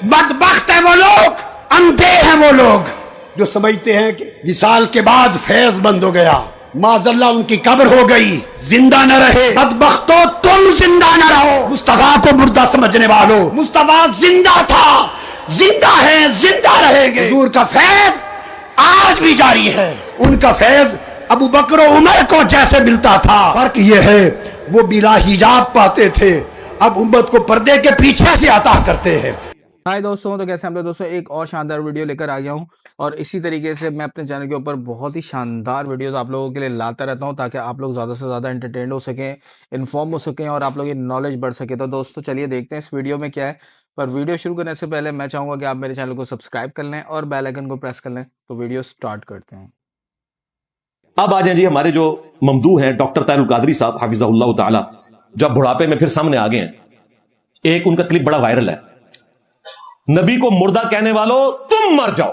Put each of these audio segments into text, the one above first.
بدبخت ہیں وہ لوگ، اندھے ہیں وہ لوگ جو سمجھتے ہیں کہ وصال کے بعد فیض بند ہو گیا، معاذ اللہ ان کی قبر ہو گئی، زندہ نہ رہے۔ بدبختو تم زندہ نہ رہو، مصطفیٰ کو مردہ سمجھنے والو، مصطفیٰ زندہ تھا، زندہ ہے، زندہ رہیں گے۔ حضور کا فیض آج بھی جاری ہے، ان کا فیض ابو بکر و عمر کو جیسے ملتا تھا، فرق یہ ہے وہ بلا حجاب پاتے تھے، اب امت کو پردے کے پیچھے سے عطا کرتے ہیں۔ ہائی دوستوں، تو کیسے ہم لوگ دوستوں ایک اور شاندار ویڈیو لے کر آ گیا ہوں، اور اسی طریقے سے میں اپنے چینل کے اوپر بہت ہی شاندار ویڈیوز آپ لوگوں کے لیے لاتا رہتا ہوں تاکہ آپ لوگ زیادہ سے زیادہ انٹرٹینڈ ہو سکیں، انفارم ہو سکیں اور آپ لوگ کی نالج بڑھ سکے۔ تو دوستوں چلیے دیکھتے ہیں اس ویڈیو میں کیا ہے، پر ویڈیو شروع کرنے سے پہلے میں چاہوں گا کہ آپ میرے چینل کو سبسکرائب کر لیں اور بیل آئیکن کو پریس کر لیں۔ تو ویڈیو سٹارٹ کرتے ہیں۔ اب آ جائیں جی ہمارے جو ممدوح ہیں ڈاکٹر طاہر القادری صاحب حفظہ اللہ تعالی، جب بڑھاپے میں پھر سامنے آ گئے ہیں۔ ایک ان کا کلپ بڑا وائرل ہے، نبی کو مردہ کہنے والوں تم مر جاؤ،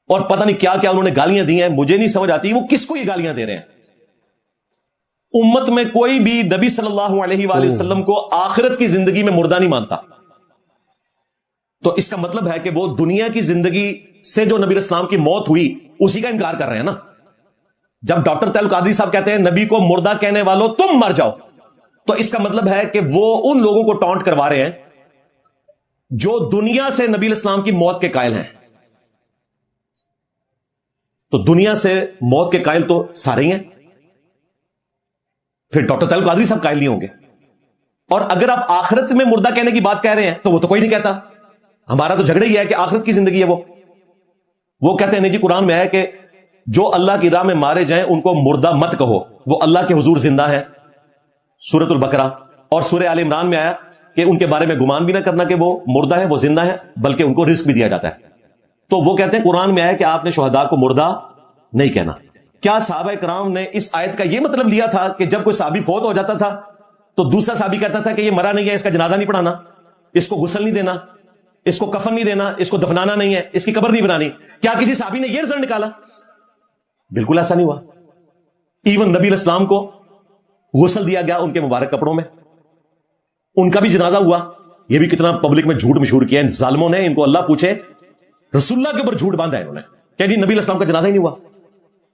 اور پتہ نہیں کیا کیا انہوں نے گالیاں دی ہیں، مجھے نہیں سمجھ آتی وہ کس کو یہ گالیاں دے رہے ہیں۔ امت میں کوئی بھی نبی صلی اللہ علیہ وآلہ وسلم کو آخرت کی زندگی میں مردہ نہیں مانتا، تو اس کا مطلب ہے کہ وہ دنیا کی زندگی سے جو نبی اسلام کی موت ہوئی اسی کا انکار کر رہے ہیں نا۔ جب ڈاکٹر طاہر القادری صاحب کہتے ہیں نبی کو مردہ کہنے والوں تم مر جاؤ، تو اس کا مطلب ہے کہ وہ ان لوگوں کو ٹانٹ کروا رہے ہیں جو دنیا سے نبی اسلام کی موت کے قائل ہیں۔ تو دنیا سے موت کے قائل تو سارے ہی ہیں، پھر ڈاکٹر طاہر القادری صاحب قائل نہیں ہوں گے۔ اور اگر آپ آخرت میں مردہ کہنے کی بات کہہ رہے ہیں تو وہ تو کوئی نہیں کہتا، ہمارا تو جھگڑا ہی ہے کہ آخرت کی زندگی ہے۔ وہ کہتے ہیں نہیں جی قرآن میں ہے کہ جو اللہ کی راہ میں مارے جائیں ان کو مردہ مت کہو، وہ اللہ کے حضور زندہ ہے، سورۃ البقرہ۔ اور سورہ آل عمران میں آیا کہ ان کے بارے میں گمان بھی نہ کرنا کہ وہ مردہ ہے، وہ زندہ ہے، بلکہ ان کو رزق بھی دیا جاتا ہے۔ تو وہ کہتے ہیں قرآن میں آیا کہ آپ نے شہداء کو مردہ نہیں کہنا۔ کیا صحابہ کرام نے اس آیت کا یہ مطلب لیا تھا کہ جب کوئی صحابی فوت ہو جاتا تھا تو دوسرا صحابی کہتا تھا کہ یہ مرا نہیں ہے، اس کا جنازہ نہیں پڑھانا، اس کو غسل نہیں دینا، اس کو کفن نہیں دینا، اس کو دفنانا نہیں ہے، اس کی قبر نہیں بنانی؟ کیا کسی صحابی نے یہ رزلٹ نکالا؟ بالکل ایسا نہیں ہوا۔ ایون نبی الاسلام کو غسل دیا گیا ان کے مبارک کپڑوں میں، ان کا بھی جنازہ ہوا۔ یہ بھی کتنا پبلک میں جھوٹ مشہور کیا ان ظالموں نے، ان کو اللہ پوچھے، رسول اللہ کے اوپر جھوٹ باندھا ہے انہوں نے کہ جی نبی الاسلام کا جنازہ ہی نہیں ہوا۔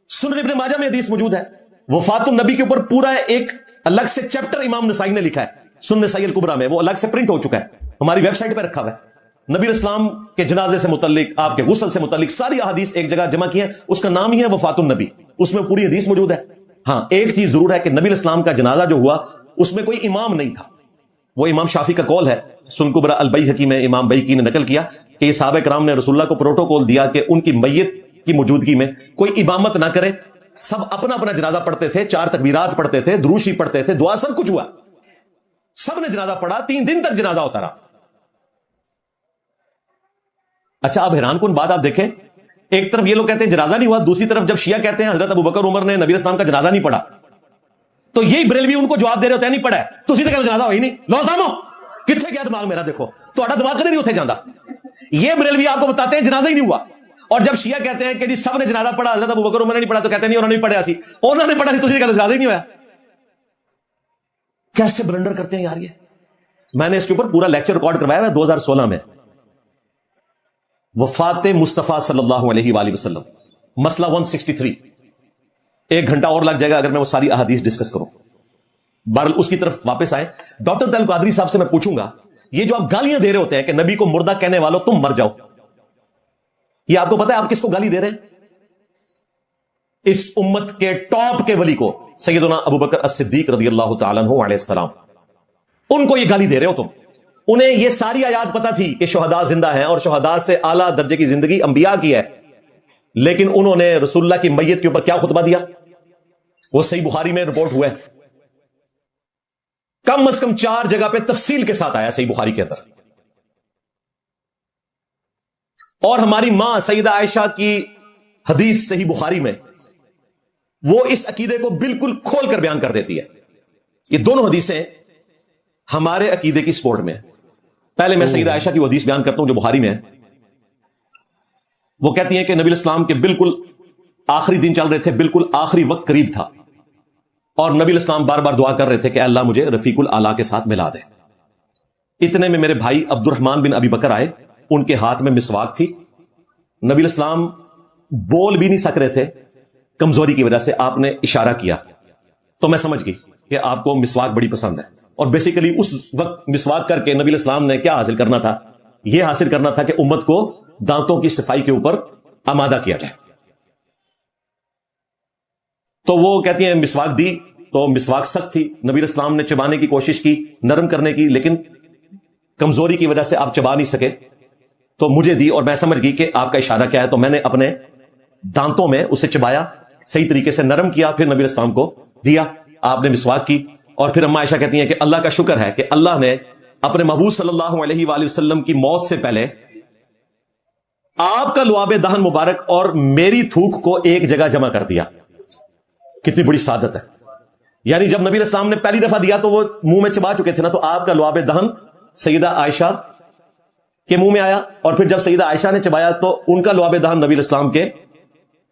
سنن ابن ماجہ میں حدیث موجود ہے، وفات النبی کے اوپر پورا ایک الگ سے چیپٹر امام نسائی نے لکھا ہے سنن نسائی الکبریٰ میں، وہ الگ سے پرنٹ ہو چکا ہے، ہماری ویب سائٹ پہ رکھا ہوا ہے۔ نبی الاسلام کے جنازے سے متعلق، آپ کے غسل سے متعلق ساری احادیث ایک جگہ جمع کی ہیں، اس کا نام ہی ہے وفات النبی، اس میں پوری حدیث موجود ہے۔ ہاں ایک چیز ضرور ہے کہ نبی الاسلام کا جنازہ جو ہوا اس میں کوئی امام نہیں تھا، وہ امام شافعی کا قول ہے، سنن کبریٰ البیہقی میں امام بیہقی نے نقل کیا کہ یہ صحابہ کرام نے رسول اللہ کو پروٹوکول دیا کہ ان کی میت کی موجودگی میں کوئی امامت نہ کرے، سب اپنا اپنا جنازہ پڑھتے تھے، 4 تکبیرات پڑھتے تھے، درود شریف پڑھتے تھے، دعا سب کچھ ہوا، سب نے جنازہ پڑھا، 3 دن تک جنازہ ہوتا رہا۔ اچھا اب حیران کن بات آپ دیکھیں، ایک طرف یہ لوگ کہتے ہیں جنازہ نہیں ہوا، دوسری طرف جب شیعہ کہتے ہیں حضرت ابو بکر عمر نے نبی اسلام کا جنازہ نہیں پڑھا، تو یہی بریلوی ان کو جواب دے رہے ہوتے ہیں نہیں پڑھا ہے تو اسی نے کہا جنازہ ہو ہی نہیں۔ لو سامو کتنے کیا دماغ میرا دیکھو، تو دماغ کدے نہیں اتنے جاندہ۔ یہ بریلوی آپ کو بتاتے ہیں جنازہ ہی نہیں ہوا، اور جب شیعہ کہتے ہیں کہ جی سب نے جنازہ پڑھا، حضرت ابو بکر عمر نے نہیں پڑھا، تو کہتے ہیں نہیں انہوں نے نہیں پڑھا سی، انہوں نے پڑھا سی تو اسی نے کہا جنازہ ہی نہیں ہوا۔ کیسے بلنڈر کرتے ہیں یار یہ۔ میں نے اس کے اوپر پورا لیکچر ریکارڈ کروایا ہے 2016 میں، وفات مصطفیٰ صلی اللہ علیہ وآلہ وسلم، مسئلہ 163۔ 1 گھنٹہ اور لگ جائے گا اگر میں وہ ساری احادیث ڈسکس کروں۔ بہرحال اس کی طرف واپس آئیں، ڈاکٹر طاہر القادری صاحب سے میں پوچھوں گا، یہ جو آپ گالیاں دے رہے ہوتے ہیں کہ نبی کو مردہ کہنے والوں تم مر جاؤ، یہ آپ کو پتا ہے آپ کس کو گالی دے رہے ہیں؟ اس امت کے ٹاپ کے ولی کو، سیدنا ابو بکر الصدیق رضی اللہ تعالیٰ عنہ علیہ السلام، ان کو یہ گالی دے رہے ہو تم۔ انہیں یہ ساری آیات پتا تھی کہ شہداء زندہ ہیں اور شہداء سے اعلیٰ درجے کی زندگی انبیاء کی ہے، لیکن انہوں نے رسول اللہ کی میت کے اوپر کیا خطبہ دیا؟ وہ صحیح بخاری میں رپورٹ ہوا ہے، کم از کم 4 جگہ پہ تفصیل کے ساتھ آیا صحیح بخاری کے اندر۔ اور ہماری ماں سیدہ عائشہ کی حدیث صحیح بخاری میں وہ اس عقیدے کو بالکل کھول کر بیان کر دیتی ہے۔ یہ دونوں حدیثیں ہمارے عقیدے کی سپورٹ میں ہیں۔ پہلے میں سیدہ عائشہ کی وہ حدیث بیان کرتا ہوں جو بخاری میں ہے۔ وہ کہتی ہیں کہ نبی الاسلام کے بالکل آخری دن چل رہے تھے، بالکل آخری وقت قریب تھا، اور نبی الاسلام بار بار دعا کر رہے تھے کہ اللہ مجھے رفیق الاعلیٰ کے ساتھ ملا دے۔ اتنے میں میرے بھائی عبد الرحمان بن ابی بکر آئے، ان کے ہاتھ میں مسواک تھی. نبی الاسلام بول بھی نہیں سک رہے تھے کمزوری کی وجہ سے. آپ نے اشارہ کیا تو میں سمجھ گئی کہ آپ کو مسواک بڑی پسند ہے. اور بیسیکلی اس وقت مسواک کر کے نبی الاسلام نے کیا حاصل کرنا تھا؟ یہ حاصل کرنا تھا کہ امت کو دانتوں کی صفائی کے اوپر آمادہ کیا جائے. تو وہ کہتی ہیں مسواک دی تو مسواک سخت تھی. نبی الاسلام نے چبانے کی کوشش کی، نرم کرنے کی، لیکن کمزوری کی وجہ سے آپ چبا نہیں سکے. تو مجھے دی اور میں سمجھ گئی کہ آپ کا اشارہ کیا ہے. تو میں نے اپنے دانتوں میں اسے چبایا، صحیح طریقے سے نرم کیا، پھر نبی الاسلام کو دیا. آپ نے مسواک کی. اور پھر اما عائشہ کہتی ہیں کہ اللہ کا شکر ہے کہ اللہ نے اپنے محبوب صلی اللہ علیہ وآلہ وسلم کی موت سے پہلے آپ کا لعاب دہن مبارک اور میری تھوک کو ایک جگہ جمع کر دیا. کتنی بڑی سعادت ہے. یعنی جب نبی الاسلام نے پہلی دفعہ دیا تو وہ منہ میں چبا چکے تھے نا، تو آپ کا لعاب دہن سیدہ عائشہ کے منہ میں آیا، اور پھر جب سیدہ عائشہ نے چبایا تو ان کا لعاب دہن نبی الاسلام کے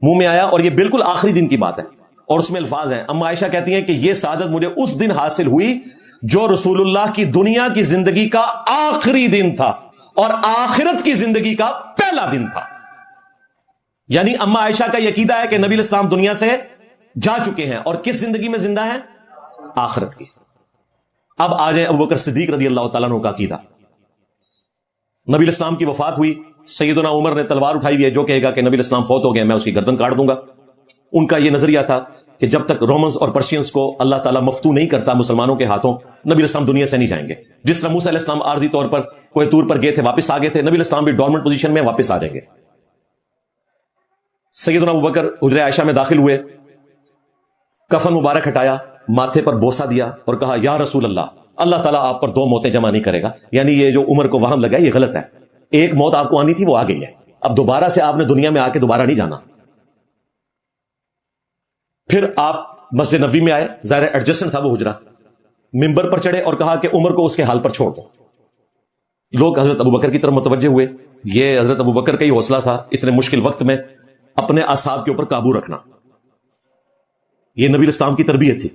منہ میں آیا. اور یہ بالکل آخری دن کی بات ہے اور اس میں الفاظ ہیں. اما عائشہ کہتی ہیں کہ یہ سعادت مجھے اس دن حاصل ہوئی جو رسول اللہ کی دنیا کی زندگی کا آخری دن تھا اور آخرت کی زندگی کا پہلا دن تھا. یعنی اما عائشہ کا یہ عقیدہ ہے کہ نبی الاسلام دنیا سے جا چکے ہیں اور کس زندگی میں زندہ ہیں؟ آخرت کی. اب آ جائیں ابو بکر صدیق رضی اللہ تعالیٰ عنہ کا عقیدہ. نبی الاسلام کی وفات ہوئی، سیدنا عمر نے تلوار اٹھائی ہوئی ہے، جو کہے گا کہ نبی الاسلام فوت ہو گئے میں اس کی گردن کاٹ دوں گا. ان کا یہ نظریہ تھا کہ جب تک رومنز اور پرشینز کو اللہ تعالیٰ مفتو نہیں کرتا مسلمانوں کے ہاتھوں، نبی الاسلام دنیا سے نہیں جائیں گے. جس طرح موسیٰ علیہ السلام عارضی طور پر کوئی طور پر گئے تھے، واپس آ گئے تھے، نبی الاسلام بھی ڈورمنٹ پوزیشن میں واپس آ جائیں گے. سیدنا ابو بکر حجرہ عائشہ میں داخل ہوئے، کفن مبارک ہٹایا، ماتھے پر بوسہ دیا اور کہا یا رسول اللہ، اللہ تعالیٰ آپ پر 2 موتیں جمع نہیں کرے گا. یعنی یہ جو عمر کو وہم لگا یہ غلط ہے. ایک موت آپ کو آنی تھی، وہ آ گئی ہے. اب دوبارہ سے آپ نے دنیا میں آ کے دوبارہ نہیں جانا. پھر آپ مسجد نبوی میں آئے، ظاہر ایڈجسٹنٹ تھا وہ حجرہ. ممبر پر چڑھے اور کہا کہ عمر کو اس کے حال پر چھوڑ دو. لوگ حضرت ابو بکر کی طرف متوجہ ہوئے. یہ حضرت ابو بکر کا ہی حوصلہ تھا اتنے مشکل وقت میں اپنے اعصاب کے اوپر قابو رکھنا. یہ نبی الاسلام کی تربیت تھی.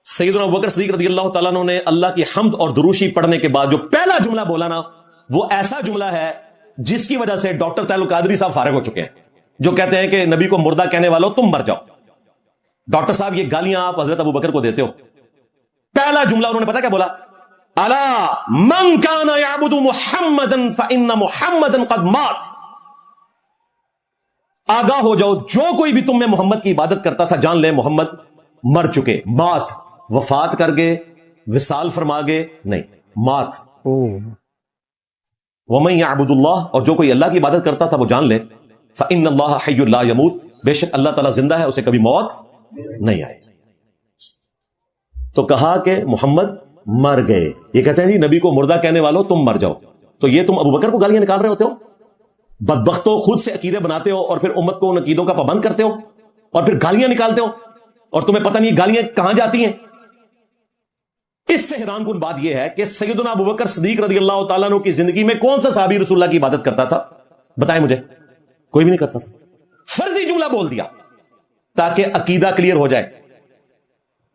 سیدنا ابو بکر صدیق رضی اللہ تعالیٰ عنہ نے اللہ کی حمد اور دروشی پڑھنے کے بعد جو پہلا جملہ بولا نا، وہ ایسا جملہ ہے جس کی وجہ سے ڈاکٹر طاہر القادری صاحب فارغ ہو چکے ہیں، جو کہتے ہیں کہ نبی کو مردہ کہنے والوں تم مر جاؤ. ڈاکٹر صاحب یہ گالیاں آپ حضرت ابو بکر کو دیتے ہو. پہلا جملہ انہوں نے پتا کیا بولا؟ الا من کان یعبد محمدا فان محمدا قد مات. آگاہ ہو جاؤ، جو کوئی بھی تم میں محمد کی عبادت کرتا تھا جان لے محمد مر چکے. مات وفات کر گئے، وصال فرما گئے نہیں، مات. ومن یعبد اللہ، اور جو کوئی اللہ کی عبادت کرتا تھا وہ جان لے فإن اللہ حی لا یموت، بے شک اللہ تعالیٰ زندہ ہے، اسے کبھی موت نہیں آئے. تو کہا کہ محمد مر گئے. یہ کہتے ہیں جی نبی کو مردہ کہنے والوں تم مر جاؤ. تو یہ تم ابو بکر کو گالیاں نکال رہے ہوتے ہو، بدبختوں، خود سے عقیدے بناتے ہو اور پھر امت کو ان عقیدوں کا پابند کرتے ہو اور پھر گالیاں نکالتے ہو اور تمہیں پتہ نہیں گالیاں کہاں جاتی ہیں. اس سے حیران کن بات یہ ہے کہ سیدنا ابو بکر صدیق رضی اللہ تعالیٰ عنہ کی زندگی میں کون سا صحابی رسول اللہ کی عبادت کرتا تھا؟ بتائیں مجھے. کوئی بھی نہیں کرتا تھا. فرضی جملہ بول دیا تاکہ عقیدہ کلیئر ہو جائے،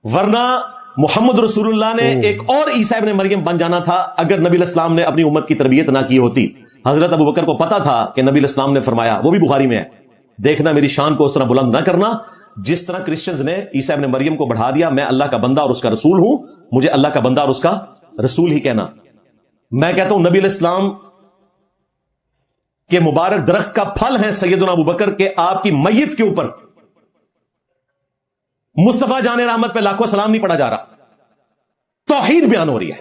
ورنہ محمد رسول اللہ نے ایک اور عیسیٰ ابن مریم بن جانا تھا اگر نبی الاسلام نے اپنی امت کی تربیت نہ کی ہوتی. حضرت ابو بکر کو پتا تھا کہ نبی الاسلام نے فرمایا، وہ بھی بخاری میں ہے، دیکھنا میری شان کو اس طرح بلند نہ کرنا جس طرح کرسچنز نے عیسیٰ ابن مریم کو بڑھا دیا. میں اللہ کا بندہ اور اس کا رسول ہوں، مجھے اللہ کا بندہ اور اس کا رسول ہی کہنا. میں کہتا ہوں نبی الاسلام کے مبارک درخت کا پھل ہیں سیدنا ابو بکر کے آپ کی میت کے اوپر مصطفیٰ جان رحمت پہ لاکھوں سلام نہیں پڑھا جا رہا. توحید بیان ہو رہی ہے.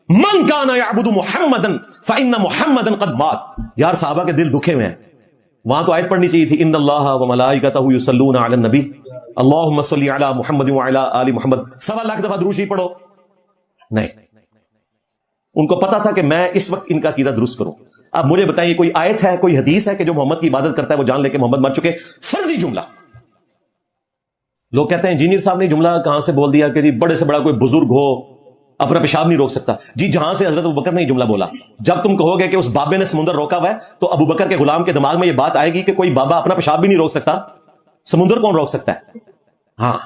من کان یعبد محمدا فإن محمدا قد مات. یار صحابہ کے دل دکھے ہوئے ہیں. وہاں تو آیت پڑھنی چاہیے تھی ان اللہ وملائکتہ یصلون علی النبی اللہم صلی علی محمد وعلی آل محمد. 1.25 لاکھ دفعہ درود شریف پڑھو. نہیں، ان کو پتا تھا کہ میں اس وقت ان کا عقیدہ درست کروں. اب مجھے بتائیے کوئی آیت ہے، کوئی حدیث ہے کہ جو محمد کی عبادت کرتا ہے وہ جان لے کہ محمد مر چکے؟ فرضی جملہ. لوگ کہتے ہیں انجینئر صاحب نے جملہ کہاں سے بول دیا کہ جی بڑے سے بڑا کوئی بزرگ ہو اپنا پیشاب نہیں روک سکتا. جی جہاں سے حضرت ابو بکر نے یہ جملہ بولا. جب تم کہو گے کہ اس بابے نے سمندر روکا ہوا ہے تو ابو بکر کے غلام کے دماغ میں یہ بات آئے گی کہ کوئی بابا اپنا پیشاب بھی نہیں روک سکتا، سمندر کون روک سکتا ہے؟ ہاں،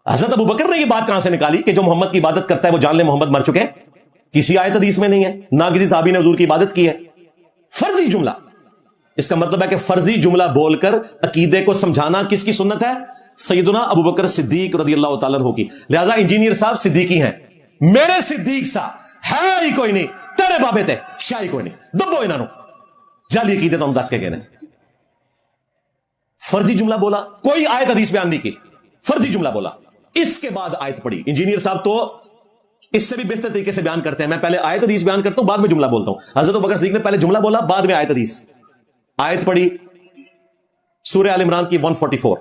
حضرت ابو بکر نے یہ بات کہاں سے نکالی کہ جو محمد کی عبادت کرتا ہے وہ جان لے محمد مر چکے؟ کسی آیت حدیث میں نہیں ہے, نہ کسی صحابی نے حضور کی عبادت کی ہے. فرضی جملہ, اس کا مطلب ہے کہ فرضی جملہ بول کر عقیدے کو سمجھانا کس کی سنت ہے؟ سیدنا ابو بکر صدیق رضی اللہ تعالیٰ عنہ کی. لہذا انجینئر صاحب صدیقی ہیں, میرے صدیق صاحب ہے ہی کوئی نہیں, تیرے بابے تے شاہی کوئی نہیں, دبو انہاں نو جعلی عقیدے تو ہم دس کے گئے. فرضی جملہ بولا, کوئی آیت حدیث بیان نہیں کی, فرضی جملہ بولا, اس کے بعد آیت پڑھی. انجینئر صاحب تو اس سے بھی بہتر طریقے سے بیان کرتے ہیں. میں پہلے آیت حدیث بیان کرتا ہوں, بعد میں جملہ بولتا ہوں. حضرت ابو بکر صدیق نے پہلے جملہ بولا, بعد میں آیت حدیث. آیت پڑھی سورہ آل عمران کی 144,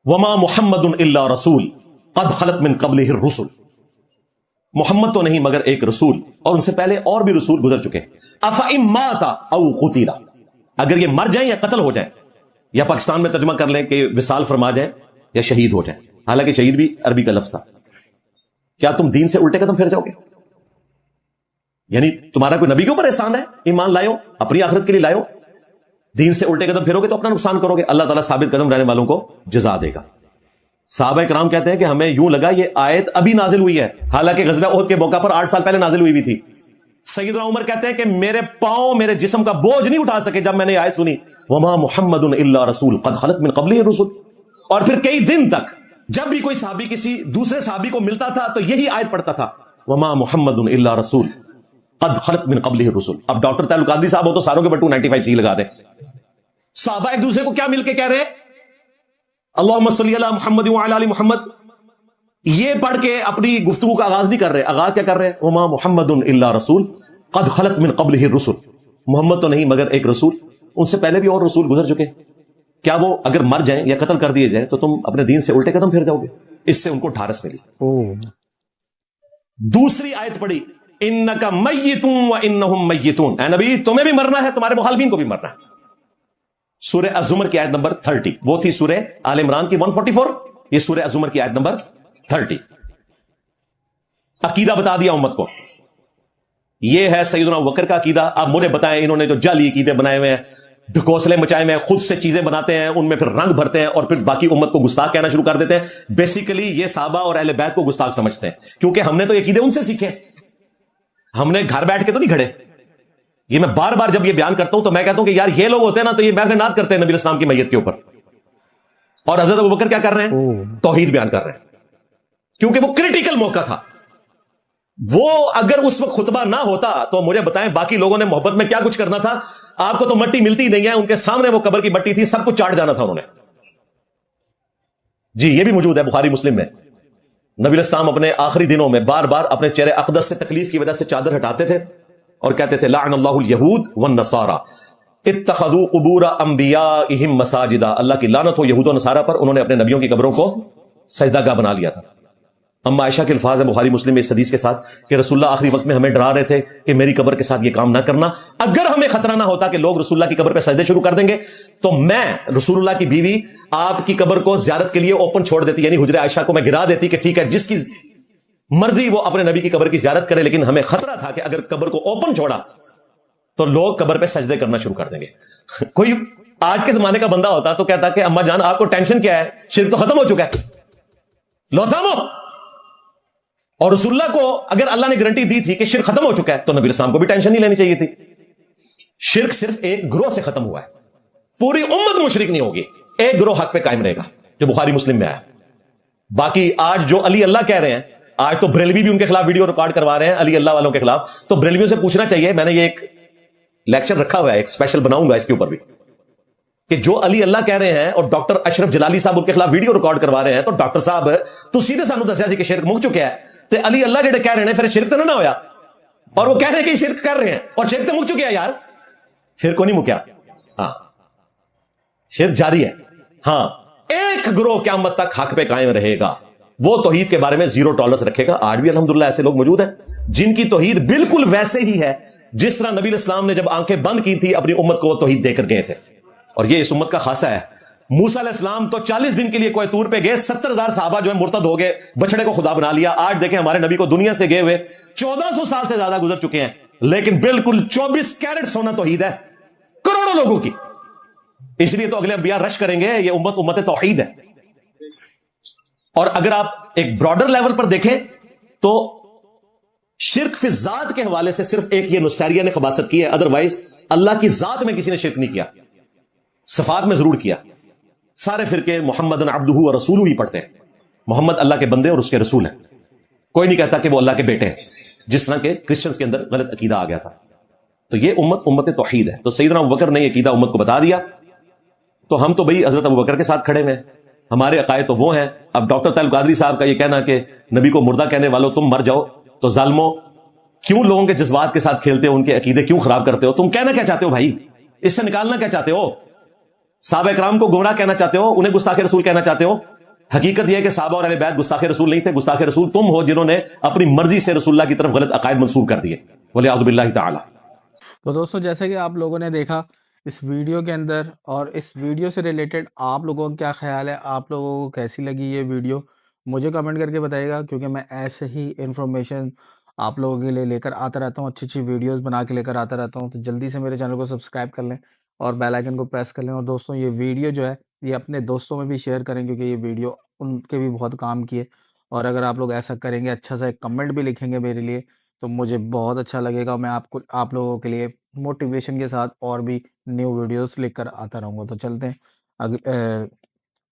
وما محمد الا رسول قد خلت من قبلہ الرسل. محمد تو نہیں مگر ایک رسول, اور ان سے پہلے اور بھی رسول گزر چکے. افئن مات او قتل, اگر یہ مر جائیں یا قتل ہو جائیں, یا پاکستان میں ترجمہ کر لیں کہ وصال فرما جائیں یا شہید ہو جائیں. حالانکہ شہید بھی عربی کا لفظ تھا. کیا تم دین سے الٹے قدم پھر جاؤ گے؟ یعنی تمہارا کوئی نبی کے اوپر احسان ہے, ایمان لائے ہو, اپنی آخرت کے لیے لائے ہو, دین سے الٹے قدم پھرو گے تو اپنا نقصان کرو گے. اللہ تعالیٰ ثابت قدم رہنے والوں کو جزا دے گا. صحابہ کرام کہتے ہیں کہ ہمیں یوں لگا یہ آیت ابھی نازل ہوئی ہے, حالانکہ غزوہ احد کے موقع پر 8 سال پہلے نازل ہوئی بھی تھی. سیدنا عمر کہتے ہیں کہ میرے پاؤں میرے جسم کا بوجھ نہیں اٹھا سکے جب میں نے آیت سنی, وما محمد الا رسول قد خلت من قبلہ الرسل. اور پھر کئی دن تک جب بھی کوئی صحابی کسی دوسرے صحابی کو ملتا تھا تو یہی آیت پڑھتا تھا, وما محمد الا رسول قد خلت من قبلہ الرسل. اب ڈاکٹر تعلق قادری صاحب ہو تو ساروں کے 295 سی لگا دے. صحابہ ایک دوسرے کو کیا مل کے کہہ رہے, اللہم صلی علی محمد وعلی آل محمد. یہ پڑھ کے اپنی گفتگو کا آغاز نہیں کر رہے, آغاز کیا کر رہے, وما محمد الا رسول قد خلت من قبلہ الرسل. محمد تو نہیں مگر ایک رسول, ان سے پہلے بھی اور رسول گزر چکے. کیا وہ اگر مر جائیں یا قتل کر دیے جائیں تو تم اپنے دین سے الٹے قدم پھر جاؤ گے؟ اس سے ان کو ڈھارس ملی. دوسری آیت پڑھی, انک میت وانہم میتون. اے نبی تمہیں بھی مرنا ہے, تمہارے مخالفین کو بھی مرنا ہے. سورہ الزمر کی آیت نمبر 30, وہ تھی سورہ آل عمران کی 144, یہ سورہ الزمر کی آیت نمبر 30. عقیدہ بتا دیا امت کو, یہ ہے سیدنا ابوبکر کا عقیدہ. آپ مجھے بتائیں انہوں نے جو جعلی عقیدے بنائے ہوئے ہیں, ڈھکوسلے مچائے ہوئے ہیں, خود سے چیزیں بناتے ہیں, ان میں پھر رنگ بھرتے ہیں اور پھر باقی امت کو گستاخ کہنا شروع کر دیتے ہیں. بیسیکلی یہ صحابہ اور اہل بیت کو گستاخ سمجھتے ہیں, کیونکہ ہم نے تو یہ عقیدے ان سے سیکھے, ہم نے گھر بیٹھ کے تو نہیں گھڑے. یہ میں بار بار جب یہ بیان کرتا ہوں تو میں کہتا ہوں کہ یار یہ لوگ ہوتے ہیں نا تو یہ محفل نعت کرتے ہیں نبی اسلام کی میت کے اوپر, اور حضرت ابوبکر کیا کر رہے ہیں, توحید بیان کر رہے ہیں, کیونکہ وہ کریٹیکل موقع تھا. وہ اگر اس وقت خطبہ نہ ہوتا تو مجھے بتائیں باقی لوگوں نے محبت میں کیا کچھ کرنا تھا. آپ کو تو مٹی ملتی نہیں ہے, ان کے سامنے وہ قبر کی مٹی تھی, سب کچھ چاٹ جانا تھا انہوں نے. جی یہ بھی موجود ہے بخاری مسلم میں. نبی الاسلام اپنے آخری دنوں میں بار بار اپنے چہرے اقدس سے تکلیف کی وجہ سے چادر ہٹاتے تھے اور کہتے تھے لعن اللہ الیہود والنصارى اتخذوا قبور انبیائہم مساجدا. اللہ کی لعنت ہو یہود و نصارہ پر, انہوں نے اپنے نبیوں کی قبروں کو سجدہ گاہ بنا لیا تھا. اما عائشہ کے الفاظ ہے بخاری مسلم میں اس حدیث کے ساتھ کہ رسول اللہ آخری وقت میں ہمیں ڈرا رہے تھے کہ میری قبر کے ساتھ یہ کام نہ کرنا. اگر ہمیں خطرہ نہ ہوتا کہ لوگ رسول اللہ کی قبر پہ سجدے شروع کر دیں گے تو میں رسول اللہ کی بیوی آپ کی قبر کو زیارت کے لیے اوپن چھوڑ دیتی, یعنی حجرہ عائشہ کو میں گرا دیتی کہ ٹھیک ہے جس کی مرضی وہ اپنے نبی کی قبر کی زیارت کرے, لیکن ہمیں خطرہ تھا کہ اگر قبر کو اوپن چھوڑا تو لوگ قبر پہ سجدے کرنا شروع کر دیں گے. کوئی آج کے زمانے کا بندہ ہوتا تو کہتا کہ اما جان آپ کو ٹینشن کیا ہے, شرک تو ختم ہو چکا ہے, لو سامو. اور رسول اللہ کو اگر اللہ نے گارنٹی دی تھی کہ شرک ختم ہو چکا ہے تو نبی اسلام کو بھی ٹینشن نہیں لینی چاہیے تھی. شرک صرف ایک گروہ سے ختم ہوا ہے, پوری امت مشرک نہیں ہوگی, ایک گروہ حق پہ قائم رہے گا جو بخاری مسلم میں آیا. باقی آج جو علی اللہ کہہ رہے ہیں, آج تو بریلوی بھی ان کے خلاف ویڈیو ریکارڈ کروا رہے ہیں علی اللہ والوں کے خلاف. تو بریلویوں سے پوچھنا چاہیے, میں نے یہ ایک لیکچر رکھا ہوا ہے, ایک اسپیشل بناؤں گا اس کے اوپر بھی, کہ جو علی اللہ کہہ رہے ہیں اور ڈاکٹر اشرف جلالی صاحب ان کے خلاف ویڈیو ریکارڈ کروا رہے ہیں, تو ڈاکٹر صاحب تو سیدھے سانو دسیا سی کہ شرک مک چکا ہے, تے علی اللہ جڑے کہہ رہے ہیں پھر شرک تو نہ ہویا, اور وہ کہہ رہے ہیں کہ شرک کر رہے ہیں اور شرک تو مک چکے ہیں. یار شرک کو نہیں مکیا, ہاں شرک جاری ہے. ہاں ایک گروہ قیامت تک حق پہ قائم رہے گا, وہ توحید کے بارے میں زیرو ٹالرنس رکھے گا. آج بھی الحمدللہ ایسے لوگ موجود ہیں جن کی توحید بالکل ویسے ہی ہے جس طرح نبی الاسلام نے جب آنکھیں بند کی تھی اپنی امت کو وہ توحید دے کر گئے تھے. اور یہ اس امت کا خاصہ ہے. موسیٰ علیہ السلام تو 40 دن کے لیے کوہ طور پہ گئے, 70,000 صحابہ جو ہے مرتد ہو گئے, بچڑے کو خدا بنا لیا. آج دیکھیں ہمارے نبی کو دنیا سے گئے ہوئے 1400 سال سے زیادہ گزر چکے ہیں, لیکن بالکل 24 کیرٹ سونا توحید ہے کروڑوں لوگوں کی. اس لیے تو اگلے انبیاء رش کریں گے, یہ امت توحید ہے. اور اگر آپ ایک براڈر لیول پر دیکھیں تو شرک فی ذات کے حوالے سے صرف ایک یہ نصیریہ نے خباثت کی ہے، ادروائز اللہ کی ذات میں کسی نے شرک نہیں کیا، صفات میں ضرور کیا۔ سارے فرقے محمد عبدہ و رسولہ ہی پڑھتے ہیں، محمد اللہ کے بندے اور اس کے رسول ہیں، کوئی نہیں کہتا کہ وہ اللہ کے بیٹے ہیں، جس طرح کہ کرسچنز کے اندر غلط عقیدہ آ گیا تھا۔ تو یہ امت توحید ہے۔ تو سیدنا ابوبکر نے یہ عقیدہ امت کو بتا دیا، تو ہم تو بھئی حضرت ابوبکر کے ساتھ کھڑے ہوئے ہیں، ہمارے عقائد تو وہ ہیں۔ اب ڈاکٹر طیب قادری صاحب کا یہ کہنا کہ نبی کو مردہ کہنے والوں تم مر جاؤ، تو ظالموں کیوں لوگوں کے جذبات کے ساتھ کھیلتے ہو، ان کے عقیدے کیوں خراب کرتے ہو؟ تم کہنا کیا چاہتے ہو بھائی؟ اس سے نکالنا کیا چاہتے ہو؟ صحابہ اکرام کو گمراہ کہنا چاہتے ہو، انہیں گستاخ رسول کہنا چاہتے ہو؟ حقیقت یہ ہے کہ صحابہ اور اہل بیت گستاخ رسول نہیں تھے، گستاخ رسول تم ہو جنہوں نے اپنی مرضی سے رسول اللہ کی طرف غلط عقائد منسوب کر دیے، ولیعوذ باللہ تعالی۔ تو دوستوں جیسا کہ آپ لوگوں نے دیکھا اس ویڈیو کے اندر، اور اس ویڈیو سے ریلیٹڈ آپ لوگوں کا کیا خیال ہے، آپ لوگوں کو کیسی لگی یہ ویڈیو، مجھے کمنٹ کر کے بتائیے گا، کیونکہ میں ایسے ہی انفارمیشن آپ لوگوں کے لیے لے کر آتا رہتا ہوں، اچھی اچھی ویڈیوز بنا کے لے کر آتا رہتا ہوں۔ تو جلدی سے میرے چینل کو سبسکرائب کر لیں اور بیل آئیکن کو پریس کر لیں، اور دوستوں یہ ویڈیو جو ہے یہ اپنے دوستوں میں بھی شیئر کریں، کیونکہ یہ ویڈیو ان کے بھی بہت کام کی ہے۔ اور اگر آپ لوگ ایسا کریں گے، اچھا سا ایک کمنٹ بھی لکھیں گے میرے لیے، تو مجھے بہت اچھا لگے گا، میں آپ لوگوں کے لیے موٹیویشن کے ساتھ اور بھی نیو ویڈیوز لے کر آتا رہوں گا۔ تو چلتے ہیں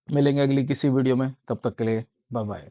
ملیں گے اگلی کسی ویڈیو میں، تب تک کے لیے بائے بائے۔